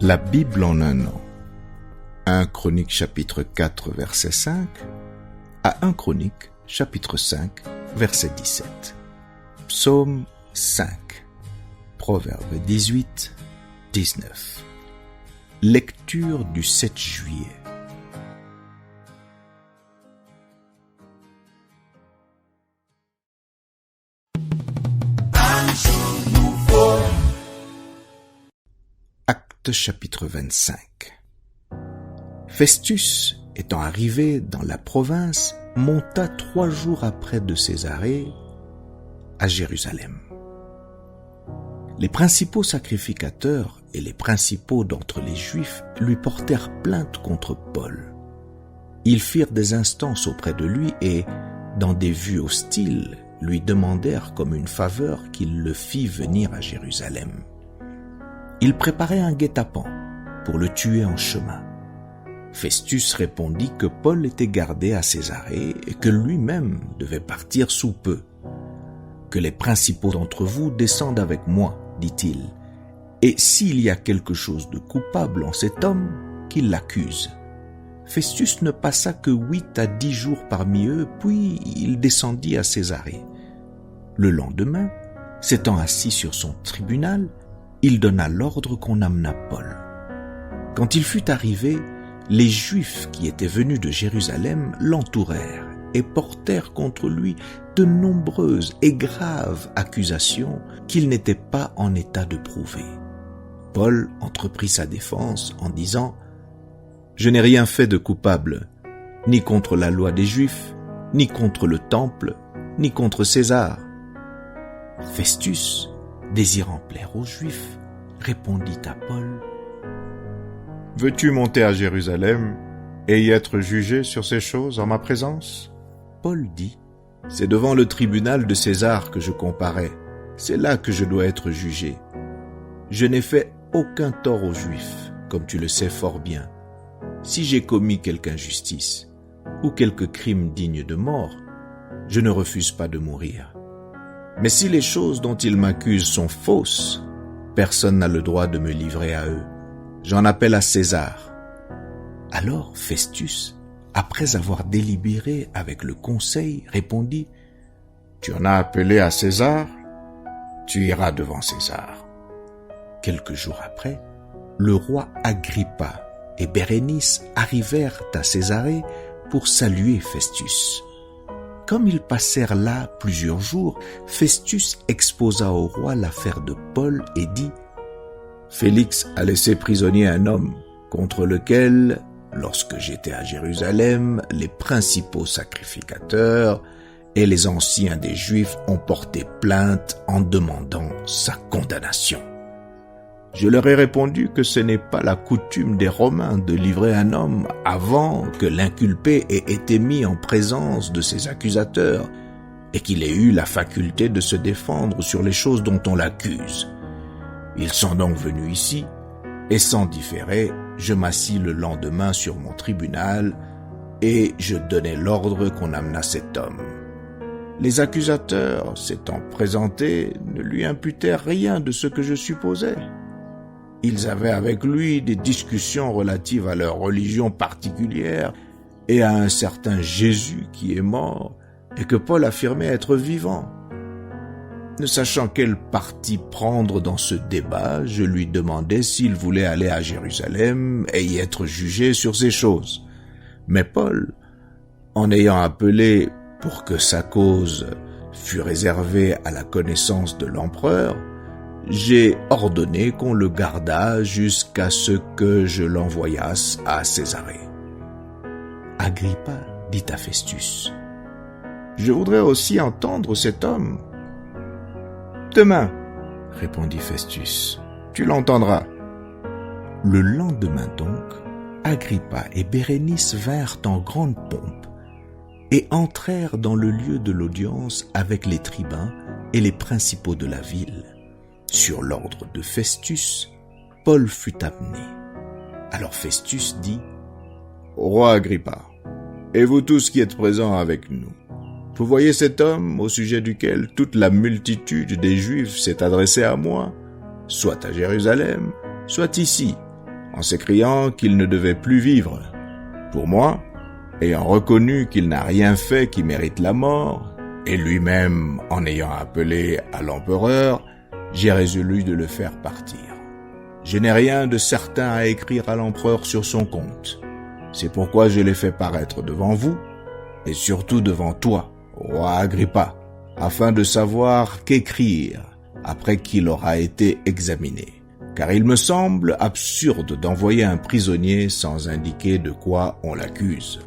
La Bible en un an. 1 Chronique chapitre 4 verset 5 à 1 Chronique chapitre 5 verset 17. Psaume 5. Proverbe 18, 19. Lecture du 7 juillet. Actes chapitre 25. Festus, étant arrivé dans la province, monta 3 jours après de Césarée à Jérusalem. Les principaux sacrificateurs et les principaux d'entre les Juifs lui portèrent plainte contre Paul. Ils firent des instances auprès de lui et, dans des vues hostiles, lui demandèrent comme une faveur qu'il le fît venir à Jérusalem. Ils préparaient un guet-apens pour le tuer en chemin. Festus répondit que Paul était gardé à Césarée et que lui-même devait partir sous peu. « Que les principaux d'entre vous descendent avec moi, dit-il, et s'il y a quelque chose de coupable en cet homme, qu'il l'accuse. » Festus ne passa que 8 à 10 jours parmi eux, puis il descendit à Césarée. Le lendemain, s'étant assis sur son tribunal, il donna l'ordre qu'on amenât Paul. Quand il fut arrivé, les Juifs qui étaient venus de Jérusalem l'entourèrent et portèrent contre lui de nombreuses et graves accusations qu'il n'était pas en état de prouver. Paul entreprit sa défense en disant « Je n'ai rien fait de coupable, ni contre la loi des Juifs, ni contre le temple, ni contre César. » Festus, désirant plaire aux Juifs, répondit à Paul « Veux-tu monter à Jérusalem et y être jugé sur ces choses en ma présence ?» Paul dit « C'est devant le tribunal de César que je comparais, c'est là que je dois être jugé. Je n'ai fait aucun tort aux Juifs, comme tu le sais fort bien. Si j'ai commis quelque injustice ou quelque crime digne de mort, je ne refuse pas de mourir. Mais si les choses dont ils m'accusent sont fausses, personne n'a le droit de me livrer à eux. J'en appelle à César. » Alors Festus, après avoir délibéré avec le conseil, répondit « Tu en as appelé à César, tu iras devant César. » Quelques jours après, le roi Agrippa et Bérénice arrivèrent à Césarée pour saluer Festus. Comme ils passèrent là plusieurs jours, Festus exposa au roi l'affaire de Paul et dit « Félix a laissé prisonnier un homme contre lequel, lorsque j'étais à Jérusalem, les principaux sacrificateurs et les anciens des Juifs ont porté plainte en demandant sa condamnation. Je leur ai répondu que ce n'est pas la coutume des Romains de livrer un homme avant que l'inculpé ait été mis en présence de ses accusateurs et qu'il ait eu la faculté de se défendre sur les choses dont on l'accuse. Ils sont donc venus ici, et sans différer, je m'assis le lendemain sur mon tribunal et je donnai l'ordre qu'on amenât cet homme. Les accusateurs, s'étant présentés, ne lui imputèrent rien de ce que je supposais. Ils avaient avec lui des discussions relatives à leur religion particulière et à un certain Jésus qui est mort et que Paul affirmait être vivant. Ne sachant quel parti prendre dans ce débat, je lui demandai s'il voulait aller à Jérusalem et y être jugé sur ces choses. Mais Paul, en ayant appelé pour que sa cause fût réservée à la connaissance de l'empereur, j'ai ordonné qu'on le gardât jusqu'à ce que je l'envoyasse à Césarée. Agrippa dit à Festus « Je voudrais aussi entendre cet homme. » « Demain, » répondit Festus, « tu l'entendras. » Le lendemain donc, Agrippa et Bérénice vinrent en grande pompe et entrèrent dans le lieu de l'audience avec les tribuns et les principaux de la ville. Sur l'ordre de Festus, Paul fut amené. Alors Festus dit « Roi Agrippa, et vous tous qui êtes présents avec nous, vous voyez cet homme au sujet duquel toute la multitude des Juifs s'est adressée à moi, soit à Jérusalem, soit ici, en s'écriant qu'il ne devait plus vivre. Pour moi, ayant reconnu qu'il n'a rien fait qui mérite la mort, et lui-même en ayant appelé à l'empereur, j'ai résolu de le faire partir. Je n'ai rien de certain à écrire à l'empereur sur son compte. C'est pourquoi je l'ai fait paraître devant vous, et surtout devant toi, roi Agrippa, afin de savoir qu'écrire après qu'il aura été examiné. Car il me semble absurde d'envoyer un prisonnier sans indiquer de quoi on l'accuse.